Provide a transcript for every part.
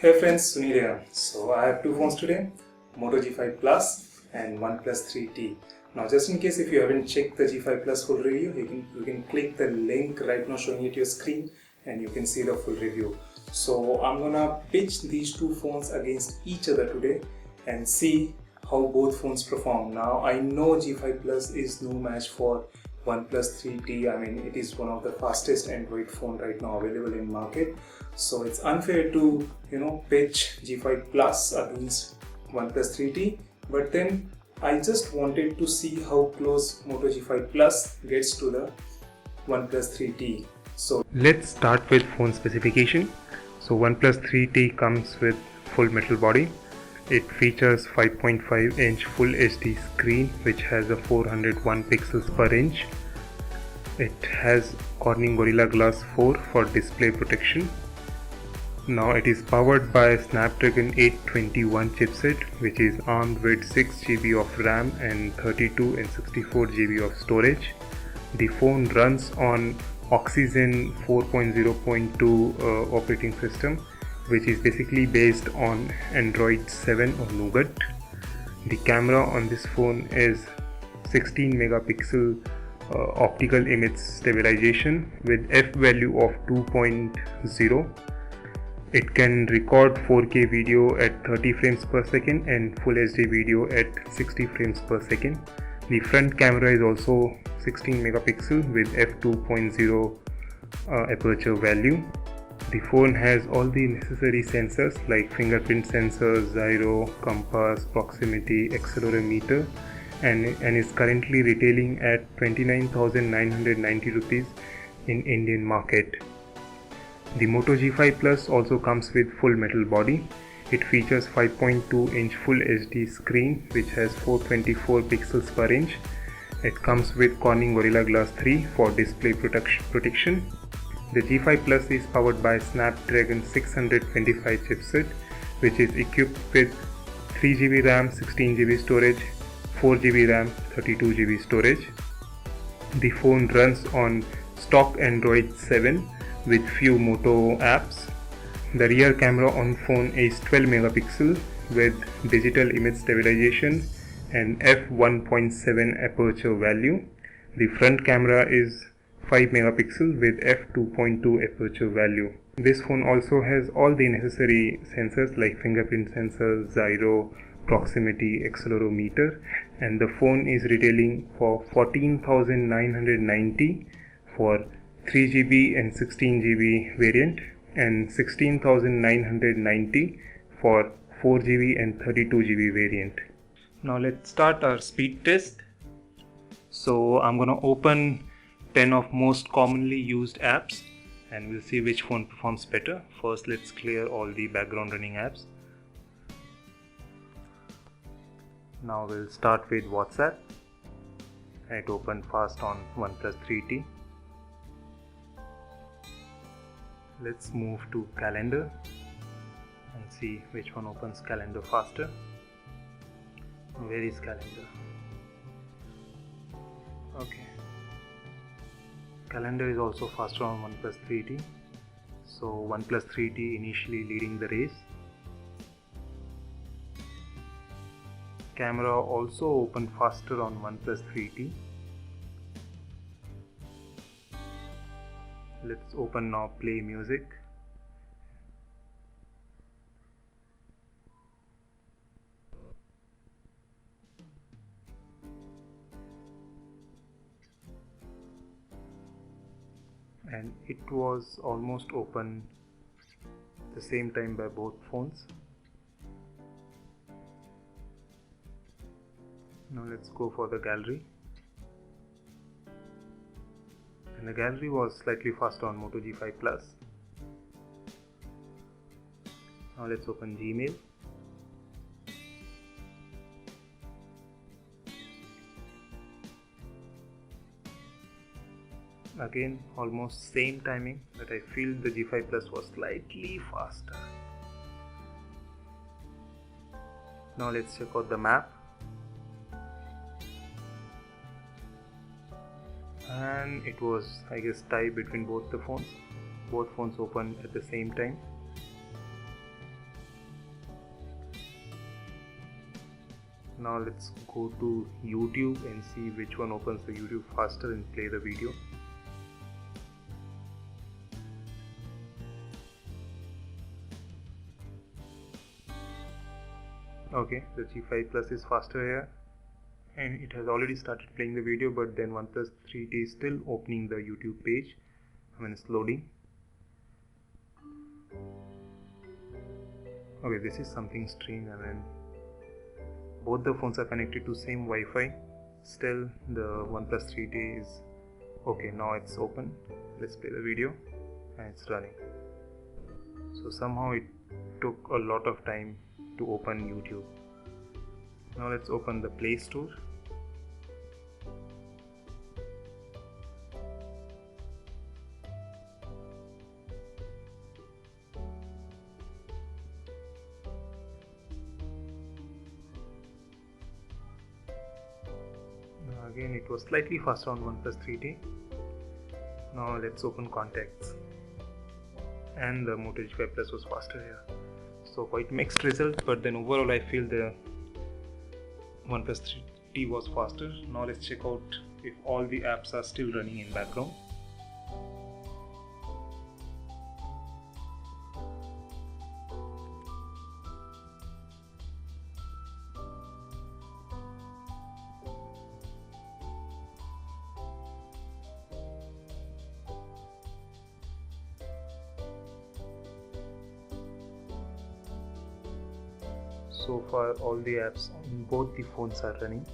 Hey friends, Sunil here. So I have two phones today, Moto G5 Plus and OnePlus 3T. Now just in case if you haven't checked the G5 Plus full review, you can click the link right now showing it your screen and you can see the full review. So I'm gonna pitch these two phones against each other today and see how both phones perform. Now I know G5 Plus is no match for OnePlus 3T. I mean, it is one of the fastest Android phone right now available in market. So it's unfair to pitch G5 Plus against OnePlus 3T. But then I just wanted to see how close Moto G5 Plus gets to the OnePlus 3T. So let's start with phone specification. So OnePlus 3T comes with full metal body. It features 5.5 inch Full HD screen which has a 401 pixels per inch. It has Corning Gorilla Glass 4 for display protection. Now it is powered by Snapdragon 821 chipset which is armed with 6GB of RAM and 32 and 64GB of storage. The phone runs on Oxygen 4.0.2 operating system, which is basically based on Android 7 or Nougat. The camera on this phone is 16 megapixel optical image stabilization with f value of 2.0. It can record 4K video at 30 frames per second and Full HD video at 60 frames per second. The front camera is also 16 megapixel with f2.0 aperture value. The phone has all the necessary sensors like fingerprint sensor, gyro, compass, proximity, accelerometer, and is currently retailing at 29,990 rupees in Indian market. The Moto G5 Plus also comes with full metal body. It features 5.2 inch Full HD screen which has 424 pixels per inch. It comes with Corning Gorilla Glass 3 for display protection. The G5 Plus is powered by Snapdragon 625 chipset which is equipped with 3GB RAM, 16GB storage, 4GB RAM, 32GB storage. The phone runs on stock Android 7 with few Moto apps. The rear camera on phone is 12 megapixel with digital image stabilization and f1.7 aperture value. The front camera is 5 megapixel with f2.2 aperture value. This phone also has all the necessary sensors like fingerprint sensor, gyro, proximity, accelerometer, and the phone is retailing for 14,990 for 3GB and 16GB variant and 16,990 for 4GB and 32GB variant. Now let's start our speed test. So I'm gonna open 10 of most commonly used apps and we'll see which phone performs better. First let's clear all the background running apps. Now we'll start with WhatsApp. It opened fast on OnePlus 3T. Let's move to calendar and see which one opens calendar faster. Where is calendar? Okay. Calendar is also faster on OnePlus 3T. So OnePlus 3T initially leading the race. Camera also opened faster on OnePlus 3T. Let's open now play music. And it was almost open at the same time by both phones. Now let's go for the gallery. And the gallery was slightly faster on Moto G5 Plus. Now let's open Gmail. Again, almost same timing, but I feel the G5 Plus was slightly faster. Now let's check out the map. And it was, I guess, tie between both the phones. Both phones opened at the same time. Now let's go to YouTube and see which one opens the YouTube faster and play the video. Okay, the G5 Plus is faster here and it has already started playing the video, but then OnePlus 3T is still opening the YouTube page. I mean, it's loading. Okay, this is something strange. I mean, both the phones are connected to same Wi-Fi. Still the OnePlus 3T is okay. Now it's open. Let's play the video and it's running. So somehow it took a lot of time to open YouTube. Now let's open the Play Store. Now again, it was slightly faster on OnePlus 3T. Now let's open Contacts, and the Moto G5 Plus was faster here. So quite mixed result, but then overall I feel the OnePlus 3T was faster. Now let's check out if all the apps are still running in background. So far all the apps on both the phones are running.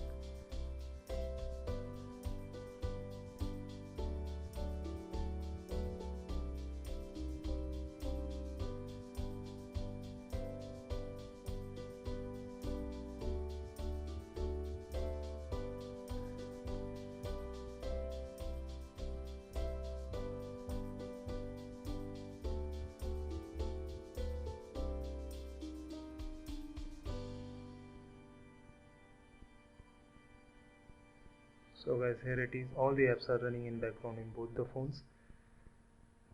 So guys, here it is, all the apps are running in background in both the phones.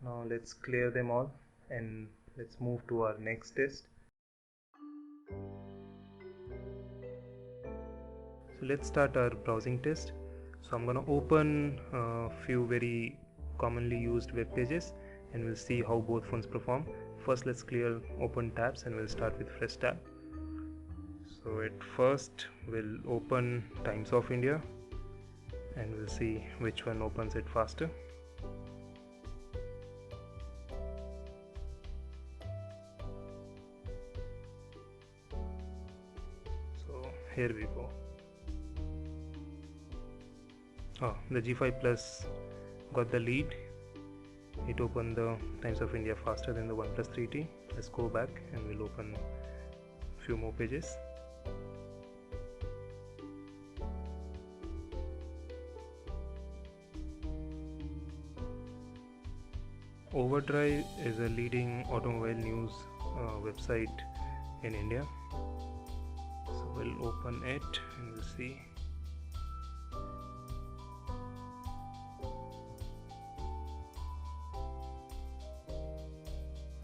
Now let's clear them all and let's move to our next test. So let's start our browsing test. So I'm gonna open a few very commonly used web pages and we'll see how both phones perform. First let's clear open tabs and we'll start with fresh tab. So at first we'll open Times of India and we'll see which one opens it faster. So here we go. Oh, the G5 Plus got the lead. It opened the Times of India faster than the OnePlus 3T. Let's go back and we'll open a few more pages. Overdrive is a leading automobile news website in India. So we'll open it and we'll see.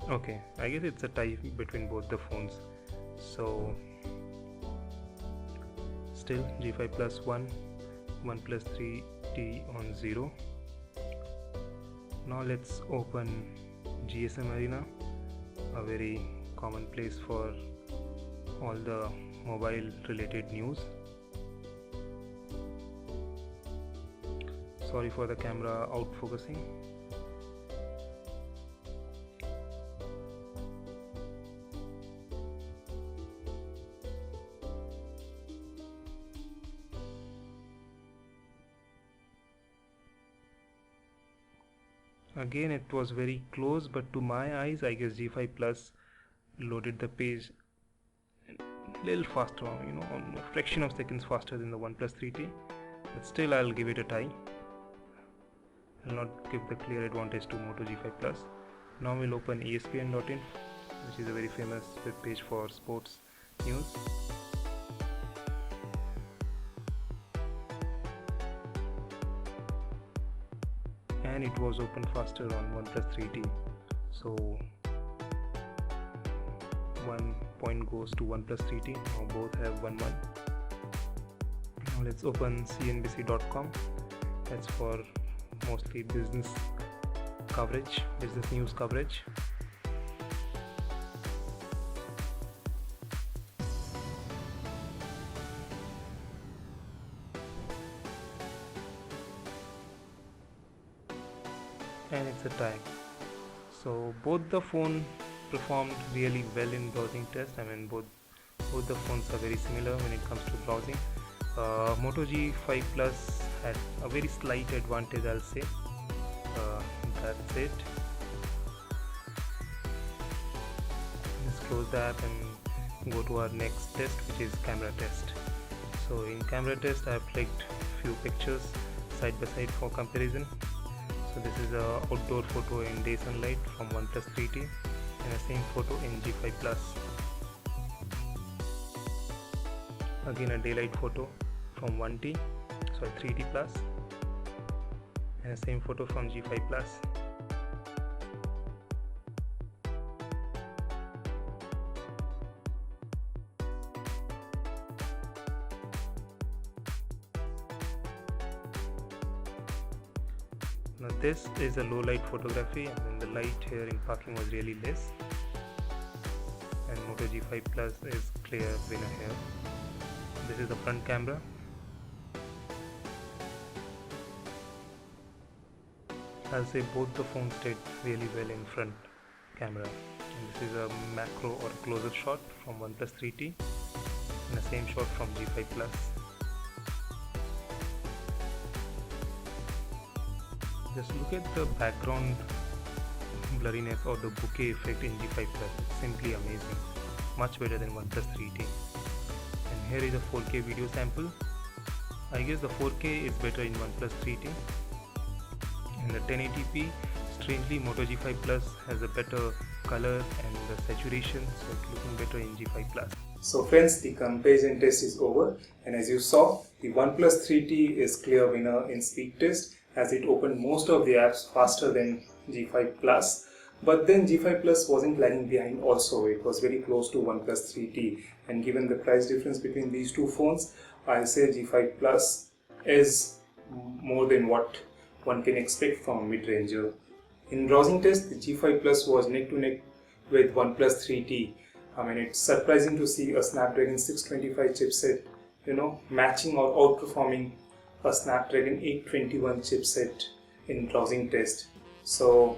Okay, I guess it's a tie between both the phones. So still G5 Plus 1, OnePlus 3T on 0. Now let's open GSM Arena, a very common place for all the mobile related news. Sorry for the camera out focusing. Again, it was very close, but to my eyes, I guess G5 Plus loaded the page a little faster, you know, on a fraction of seconds faster than the OnePlus 3T. But still, I'll give it a tie. I'll not give the clear advantage to Moto G5 Plus. Now we'll open ESPN.in, which is a very famous web page for sports news. And it was open faster on OnePlus 3T, so 1 point goes to OnePlus 3T. Now both have 1-1. let's open cnbc.com. That's for mostly business coverage, business news coverage. And it's a tag. So both the phone performed really well in browsing test. I mean both the phones are very similar when it comes to browsing. Moto G5 Plus had a very slight advantage, I'll say. That's it. Let's close the app and go to our next test, which is camera test. So in camera test I have clicked few pictures side by side for comparison. So this is a outdoor photo in day sunlight from OnePlus 3T and the same photo in G5 Plus. Again a daylight photo from 3T Plus and the same photo from G5 Plus. Now this is a low light photography. I mean the light here in parking was really less, and Moto G5 Plus is clear winner here. This is the front camera. I'll say both the phones did really well in front camera. And this is a macro or close-up shot from OnePlus 3T and the same shot from G5 Plus. Just look at the background blurriness or the bokeh effect in G5 Plus. It's simply amazing. Much better than OnePlus 3T. And here is a 4K video sample. I guess the 4K is better in OnePlus 3T. And the 1080p, strangely Moto G5 Plus has a better color and the saturation, so it's looking better in G5 Plus. So friends, the comparison test is over, and as you saw, the OnePlus 3T is clear winner in speed test, as it opened most of the apps faster than G5 Plus. But then G5 Plus wasn't lagging behind also. It was very close to OnePlus 3T, and given the price difference between these two phones, I'll say G5 Plus is more than what one can expect from a mid-ranger. In browsing test, the G5 Plus was neck to neck with OnePlus 3T. I mean, it's surprising to see a Snapdragon 625 chipset, matching or outperforming a Snapdragon 821 chipset in browsing test. So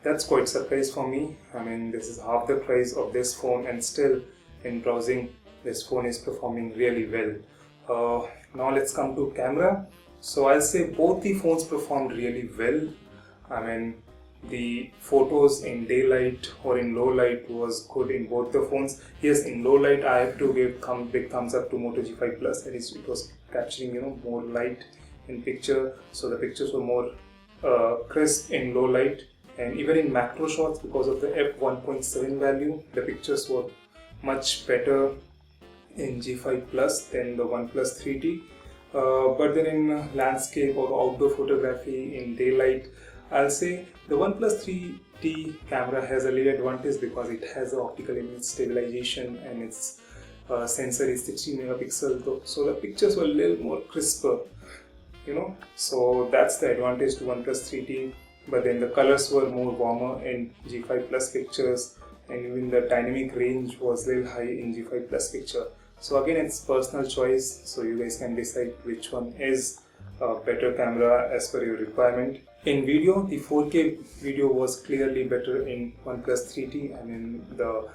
that's quite surprise for me. I mean, this is half the price of this phone, and still in browsing this phone is performing really well. Now let's come to camera. So I'll say both the phones performed really well. I mean, the photos in daylight or in low light was good in both the phones. Yes, in low light I have to give big thumbs up to Moto G5 Plus. At least it was capturing more light in picture, so the pictures were more crisp in low light. And even in macro shots, because of the f1.7 value, the pictures were much better in G5 Plus than the OnePlus 3T. But then in landscape or outdoor photography in daylight, I'll say the OnePlus 3T camera has a little advantage because it has an optical image stabilization and its sensor is 16 megapixel, so the pictures were a little more crisper, so that's the advantage to OnePlus 3T. But then the colors were more warmer in G5 Plus pictures, and even the dynamic range was a little high in G5 Plus picture. So again, it's personal choice, so you guys can decide which one is a better camera as per your requirement. In video, the 4K video was clearly better in OnePlus 3T. I mean, the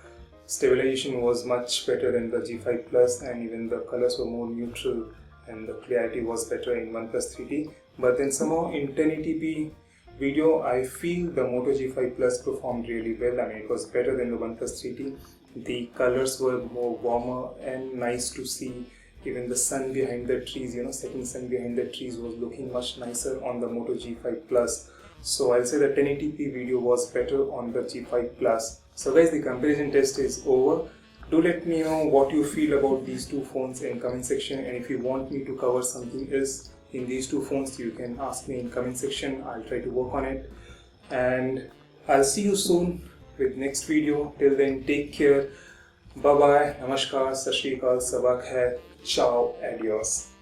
stabilization was much better than the G5 Plus, and even the colors were more neutral and the clarity was better in OnePlus 3T. But then somehow in 1080p video, I feel the Moto G5 Plus performed really well. I mean, it was better than the OnePlus 3T. The colors were more warmer and nice to see. Even the sun behind the trees, setting sun behind the trees was looking much nicer on the Moto G5 Plus. So I'll say the 1080p video was better on the G5 Plus. So guys, the comparison test is over. Do let me know what you feel about these two phones in comment section, and if you want me to cover something else in these two phones, you can ask me in comment section. I'll try to work on it, and I'll see you soon with next video. Till then, take care. Bye bye. Namaskar. Sat Shri Akal. Sabak hai. Ciao. Adios.